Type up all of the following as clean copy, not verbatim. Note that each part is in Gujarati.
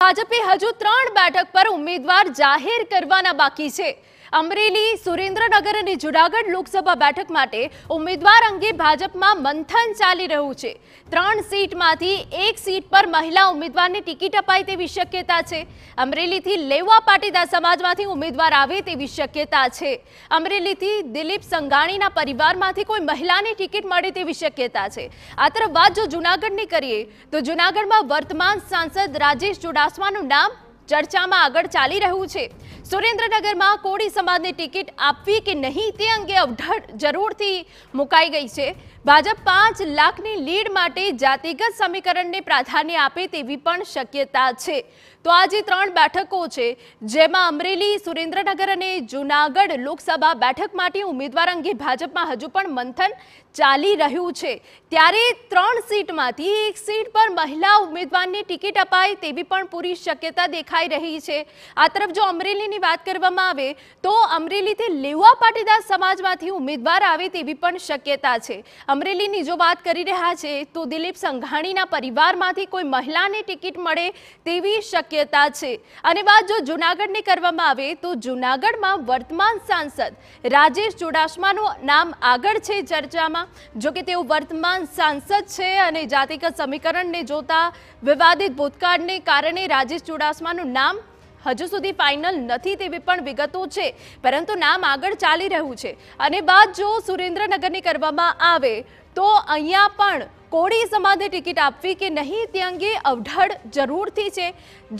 ભાજપે હજુ 3 બેઠક પર ઉમેદવાર જાહેર કરવાના બાકી છે। અમરેલી, સુરેન્દ્રનગર અને જૂનાગઢ લોકસભા બેઠક માટે ઉમેદવાર અંગે ભાજપમાં મંથન ચાલી રહ્યું છે। 3 સીટમાંથી 1 સીટ પર મહિલા ઉમેદવારને ટિકિટ અપાય તેવી શક્યતા છે। અમરેલીથી લેવા પાટીદાર સમાજમાંથી ઉમેદવાર આવે તેવી શક્યતા છે। અમરેલીથી દિલીપ સંઘાણીના પરિવારમાંથી કોઈ મહિલાને ટિકિટ મળે તેવી શક્યતા છે। આ તરફ વાત જો જૂનાગઢની કરીએ તો જૂનાગઢમાં વર્તમાન સાંસદ રાજેશ ચુડાસમાનું નામ ચર્ચામાં આગળ ચાલી રહ્યું છે। સુરેન્દ્રનગરમાં કોળી સમાજને ટિકિટ આપવી કે નહીં તે અંગે અવઢળ જરૂરથી મુકાઈ ગઈ છે। ભાજપ 5 લાખની લીડ માટે જાતિગત સમીકરણને પ્રાધાન્ય આપે તેવી પણ શક્યતા છે। તો આજે 3 બેઠકો છે, જેમાં અમરેલી, સુરેન્દ્રનગર અને જૂનાગઢ લોકસભા બેઠક માટે ઉમેદવાર અંગે ભાજપમાં હજુ પણ મંથન ચાલી રહ્યું છે। ત્યારે 3 સીટમાંથી 1 સીટ પર મહિલા ઉમેદવારને ટિકિટ અપાય તેવી પણ પૂરી શક્યતા દેખાઈ રહી છે। આ તરફ જો અમરેલીની વાત કરવામાં આવે તો અમરેલીથી લેવા પાટીદાર સમાજમાંથી ઉમેદવાર આવે તેવી પણ શક્યતા છે। અમરેલીની જો વાત કરી રહ્યા છે તો દિલીપ સંઘાણીના પરિવારમાંથી કોઈ મહિલાને ટિકિટ મળે તેવી શક્યતા છે। અને વાત જો જૂનાગઢની કરવામાં આવે તો જૂનાગઢમાં વર્તમાન સાંસદ રાજેશ ચુડાસમાનું નામ આગળ છે ચર્ચામાં। જો કે તેઓ વર્તમાન સાંસદ છે અને જાતિગત સમીકરણને જોતા વિવાદિત ભૂતકાળને કારણે રાજેશ ચુડાસમાનું નામ હજુ સુધી ફાઇનલ નથી તેવી પણ વિગતો છે, પરંતુ નામ આગળ ચાલી રહ્યું છે। અને બાદ જો સુરેન્દ્રનગરની કરવામાં આવે તો અહીંયા પણ કોળી સમાજને ટિકિટ આપવી કે નહીં તે અંગે અવઢળ જરૂરથી છે।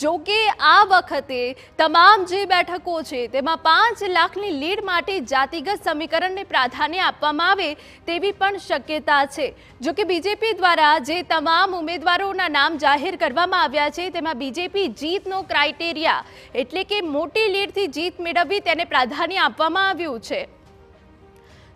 જો કે આ વખતે તમામ જે બેઠકો છે તેમાં 5 લાખની લીડ માટે જાતિગત સમીકરણને પ્રાધાન્ય આપવામાં આવે તેવી પણ શક્યતા છે। જો કે બીજેપી દ્વારા જે તમામ ઉમેદવારોના નામ જાહેર કરવામાં આવ્યા છે તેમાં બીજેપી જીતનો ક્રાઇટેરિયા એટલે કે મોટી લીડથી જીત મેળવવી તેને પ્રાધાન્ય આપવામાં આવ્યું છે।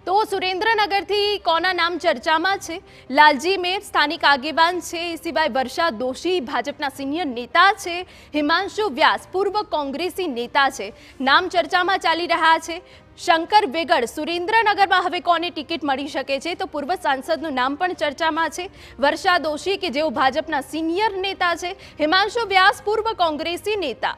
તો સુરેન્દ્રનગરથી કોના નામ ચર્ચામાં છે? લાલજી મેર સ્થાનિક આગેવાન છે, એ સિવાય વર્ષા દોશી ભાજપના સિનિયર નેતા છે, હિમાંશુ વ્યાસ પૂર્વ કોંગ્રેસી નેતા છે, નામ ચર્ચામાં ચાલી રહ્યા છે। શંકર વેગડ સુરેન્દ્રનગરમાં હવે કોને ટિકિટ મળી શકે છે તો પૂર્વ સાંસદનું નામ પણ ચર્ચામાં છે। વર્ષા દોશી કે જેઓ ભાજપના સિનિયર નેતા છે, હિમાંશુ વ્યાસ પૂર્વ કોંગ્રેસી નેતા।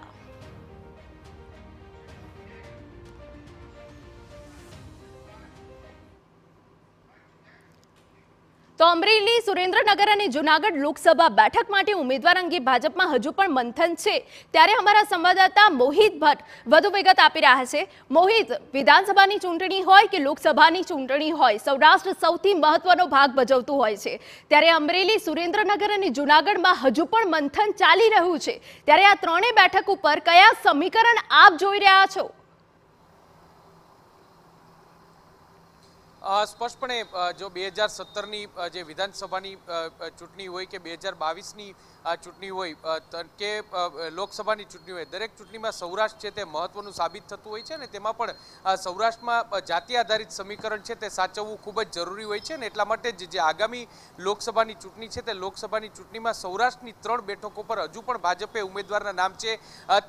તો અમરેલી, સુરેન્દ્રનગર અને જૂનાગઢ લોકસભા બેઠક માટે ઉમેદવાર અંગે ભાજપમાં હજુ પણ મંથન છે। ત્યારે અમારા સંવાદદાતા મોહિત ભટ્ટ વધુ વિગત આપી રહ્યા છે। મોહિત, વિધાનસભાની ચૂંટણી હોય કે લોકસભાની ચૂંટણી હોય, સૌરાષ્ટ્ર સૌથી મહત્વનો ભાગ ભજવતું હોય છે। ત્યારે અમરેલી, સુરેન્દ્રનગર અને જૂનાગઢમાં હજુ પણ મંથન ચાલી રહ્યું છે। ત્યારે આ 3 બેઠક ઉપર કયા સમીકરણ આપ જોઈ રહ્યા છો? સ્પષ્ટપણે જો 2017ની જે વિધાનસભાની ચૂંટણી હોય કે 2022ની ચૂંટણી હોય કે લોકસભાની ચૂંટણી હોય, દરેક ચૂંટણીમાં સૌરાષ્ટ્ર છે તે મહત્વનું સાબિત થતું હોય છે ને તેમાં પણ સૌરાષ્ટ્રમાં જાતિ આધારિત સમીકરણ છે તે સાચવવું ખૂબ જ જરૂરી હોય છે ને એટલા માટે જ જે આગામી લોકસભાની ચૂંટણી છે તે લોકસભાની ચૂંટણીમાં સૌરાષ્ટ્રની 3 બેઠકો પર હજુ પણ ભાજપે ઉમેદવારના નામ છે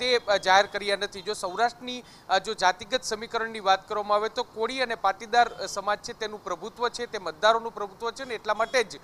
તે જાહેર કર્યા નથી। જો સૌરાષ્ટ્રની જો જાતિગત સમીકરણની વાત કરવામાં આવે તો કોળી અને પાટીદાર સમાજ છે તેનું પ્રભુત્વ છે, તે મતદારોનું પ્રભુત્વ છે ને એટલા માટે જ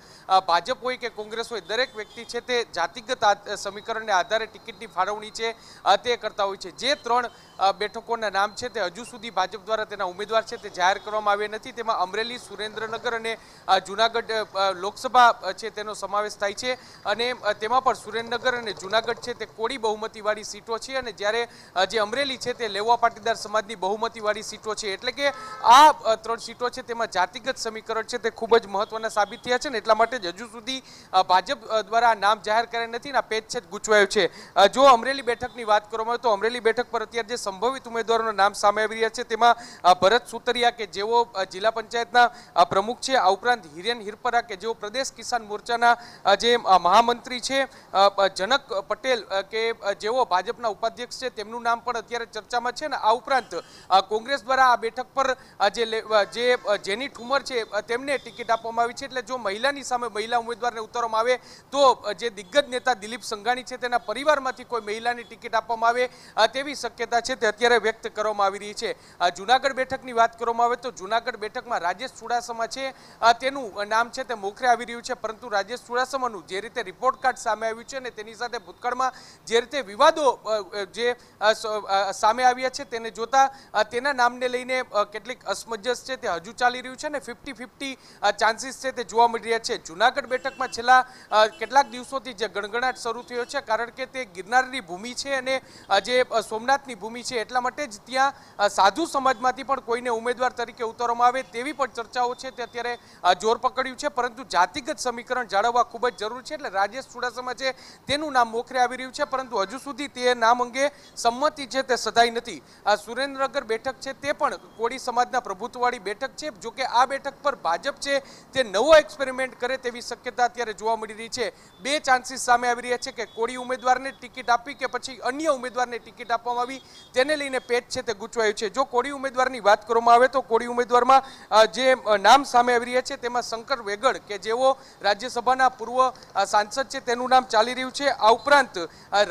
ભાજપ હોય કે કોંગ્રેસ હોય દરેક વ્યક્તિ છે તે જાતિગત સમીકરણને આધારે ટિકિટની ફાળવણી છે તે કરતા હોય છે। જે 3 બેઠકોના નામ છે તે હજુ સુધી ભાજપ દ્વારા તેના ઉમેદવાર છે તે જાહેર કરવામાં આવ્યા નથી। તેમાં અમરેલી, સુરેન્દ્રનગર અને જૂનાગઢ લોકસભા છે તેનો સમાવેશ થાય છે અને તેમાં પણ સુરેન્દ્રનગર અને જૂનાગઢ છે તે કોળી બહુમતીવાળી સીટો છે અને જ્યારે જે અમરેલી છે તે લેવા પાટીદાર સમાજની બહુમતીવાળી સીટો છે। એટલે કે આ 3 સીટો છે તેમાં જાતિગત સમીકરણ છે તે ખૂબ જ મહત્વના સાબિત થયા છે ને એટલા માટે જ હજુ સુધી ભાજપ દ્વારા નામ જાહેર કર્યા નથી ને આ પેચ છે ગૂંચવાયું છે। જો અમરેલી બેઠકની વાત કરવામાં આવે તો અમરેલી બેઠક પર અત્યારે જે સંભવિત ઉમેદવારોના નામ સામે આવી રહ્યા છે તેમાં ભરત સુતરિયા કે જેઓ જિલ્લા પંચાયતના પ્રમુખ છે, આ ઉપરાંત હિરેન હિરપરા કે જેઓ પ્રદેશ કિસાન મોરચાના જે મહામંત્રી છે, જનક પટેલ કે જેઓ ભાજપના ઉપાધ્યક્ષ છે તેમનું નામ પણ અત્યારે ચર્ચામાં છે ને આ ઉપરાંત કોંગ્રેસ દ્વારા આ બેઠક પર જેની ઠુમર છે તેમને ટિકિટ આપવામાં આવી છે। એટલે જો મહિલાની સામે મહિલા ઉમેદવારને ઉતારવામાં આવે તો જે દિગ્ગજ દિગ્ગજ નેતા દિલીપ સંઘાણી છે તેના પરિવારમાંથી કોઈ મહિલાની ટિકિટ આપવામાં આવે તેવી શક્યતા છે તે અત્યારે વ્યક્ત કરવામાં આવી રહી છે. જુનાગઢ બેઠકની વાત કરવામાં આવે તો જુનાગઢ બેઠકમાં રાજેશ ચુડાસમા છે તેનું નામ છે તે મોખરે આવી રહ્યું છે, પરંતુ રાજેશ ચુડાસમાનું જે રીતે રિપોર્ટ કાર્ડ સામે આવ્યું છે અને તેની સાથે ભૂતકાળમાં જે રીતે વિવાદો જે સામે આવ્યા છે તેને જોતા તેના નામને લઈને કેટલીક અસમંજસ છે તે હજુ ચાલી રહ્યું છે અને 50-50 ચાન્સીસ છે તે જોવા મળી રહ્યા છે. જુનાગઢ બેઠકમાં છેલ્લા કેટલાક દિવસોથી જે ગણગણાટ શરૂ થયો છે, કારણ કે તે ગિરનારની ભૂમિ છે અને જે સોમનાથની ભૂમિ છે, એટલા માટે જ ત્યાં સાધુ સમાજમાંથી પણ કોઈને ઉમેદવાર તરીકે ઉતારવામાં આવે તેવી પણ ચર્ચાઓ છે તે અત્યારે જોર પકડ્યું છે. પરંતુ જાતિગત સમીકરણ જાળવવા ખૂબ જ જરૂરી છે, એટલે રાજેશ ચુડાસમા છે તેનું નામ મોખરે આવી રહ્યું છે, પરંતુ હજુ સુધી તે નામ અંગે સંમતિ છે તે સધાઈ નથી. સુરેન્દ્રનગર બેઠક છે તે પણ કોળી સમાજના પ્રભુત્વવાળી બેઠક છે. જોકે આ બેઠક પર ભાજપ છે તે નવો એક્સપેરિમેન્ટ કરે તેવી શક્યતા અત્યારે જોવા મળી રહી છે. બે ચાન્સીસ સામે આવી રહ્યા છે કે કોળી ઉમેદવારને ટિકિટ આપી કે પછી અન્ય ઉમેદવારને ટિકિટ આપવામાં આવી, તેને લઈને પેચ છે તે ગૂંચવાયું છે. જો કોળી ઉમેદવારની વાત કરવામાં આવે તો કોળી ઉમેદવારમાં જે નામ સામે આવી રહ્યા છે તેમાં શંકર વેગડ કે જેઓ રાજ્યસભાના પૂર્વ સાંસદ છે તેનું નામ ચાલી રહ્યું છે. આ ઉપરાંત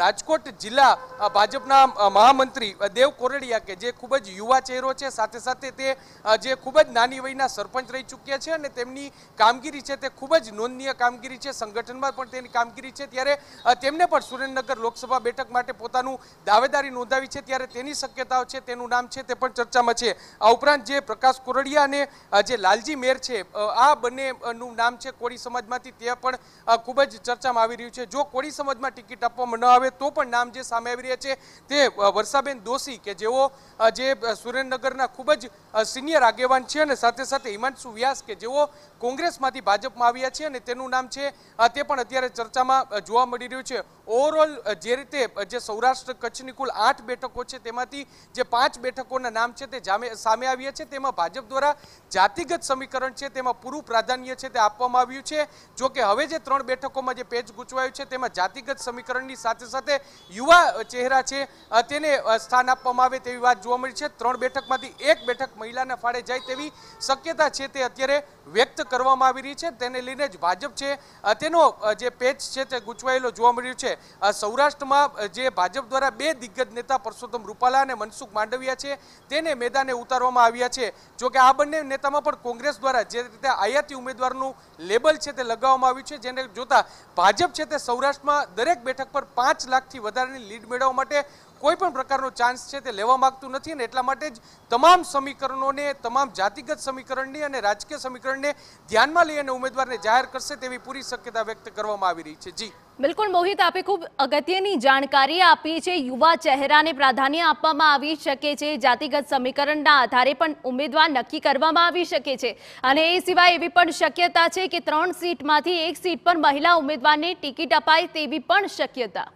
રાજકોટ જિલ્લા ભાજપના મહામંત્રી દેવ કોરડિયા કે જે ખૂબ જ યુવા ચહેરો છે, સાથે સાથે તે જે ખૂબ જ નાની વયના સરપંચ રહી ચૂક્યા છે અને તેમની કામગીરી છે તે ખૂબ જ નોંધનીય કામગીરી છે, સંગઠનમાં પણ તેની કામગીરી છે, ત્યારે તેમને પણ સુરેન્દ્રનગર લોકસભા બેઠક માટે પોતાનું દાવેદારી નોંધાવી છે, ત્યારે તેની શક્યતાઓ છે તેનું નામ છે તે પણ ચર્ચામાં છે. આ ઉપરાંત જે પ્રકાશ કોરડિયા અને જે લાલજી મેર છે, આ બંનેનું નામ છે કોળી સમાજમાંથી, તે પણ ખૂબ જ ચર્ચામાં આવી રહ્યું છે. જો કોળી સમાજમાં ટિકિટ આપવામાં ન આવે તો પણ નામ જે સામે આવી રહ્યા છે તે વર્ષાબેન દોશી કે જેઓ જે સુરેન્દ્રનગરના ખૂબ જ સિનિયર આગેવાન છે અને સાથે સાથે હિમાંશુ વ્યાસ કે જેઓ કોંગ્રેસમાંથી ભાજપમાં આવ્યા છે અને તેનું નામ છે તે પણ અત્યારે ચર્ચામાં જોવા મળી રહ્યું છે. ઓવરઓલ જે રીતે જે સૌરાષ્ટ્ર કચ્છની કુલ 8 બેઠકો છે તેમાંથી જે 5 બેઠકોના નામ છે તે સામે આવ્યા છે, તેમાં ભાજપ દ્વારા જાતિગત સમીકરણ છે તેમાં પૂરું પ્રાધાન્ય છે તે આપવામાં આવ્યું છે. જો કે હવે જે 3 બેઠકોમાં જે પેચ ગૂંચવાયું છે તેમાં જાતિગત સમીકરણની સાથે સાથે યુવા ચહેરા છે તેને સ્થાન આપવામાં આવે તેવી વાત જોવા મળી છે. 3 બેઠકમાંથી 1 બેઠક મહિલાના ફાળે જાય તેવી શક્યતા છે તે અત્યારે વ્યક્ત કરવામાં આવી રહી છે. તેને લઈને જ ભાજપ છે તેનો જે પેચ છે તે ગૂંચવાયેલો જોવા મળી રહ્યું છે. સૌરાષ્ટ્રમાં જે ભાજપ દ્વારા 2 દિગ્ગજ નેતા પરસોત્તમ રૂપાલા અને મનસુખ માંડવિયા છે તેને મેદાને ઉતારવામાં આવ્યા છે. જોકે આ બંને નેતામાં પણ કોંગ્રેસ દ્વારા જે રીતે આયાતી ઉમેદવારનું લેબલ છે તે લગાવવામાં આવ્યું છે, જેને જોતા ભાજપ છે તે સૌરાષ્ટ્રમાં દરેક બેઠક પર 5 લાખથી વધારેની લીડ મેળવવા માટે કોઈ પણ પ્રકારનો ચાન્સ છે તે લેવા માંગતું નથી અને એટલા માટે જ તમામ સમીકરણોને, તમામ જાતિગત સમીકરણની અને રાજકીય સમીકરણને ધ્યાનમાં લઈ અને ઉમેદવારને જાહેર કરશે તેવી પૂરી શક્યતા વ્યક્ત કરવામાં આવી રહી છે. જી બિલકુલ મોહિત, આપે ખૂબ અગત્યની જાણકારી આપી છે. યુવા ચહેરાને પ્રાધાન્ય આપવામાં આવી શકે છે, જાતિગત સમીકરણના આધારે પણ ઉમેદવાર નક્કી કરવામાં આવી શકે છે અને એ સિવાય એવી પણ શક્યતા છે કે 3 સીટમાંથી 1 સીટ પર મહિલા ઉમેદવારને ટિકિટ અપાય તેવી પણ શક્યતા.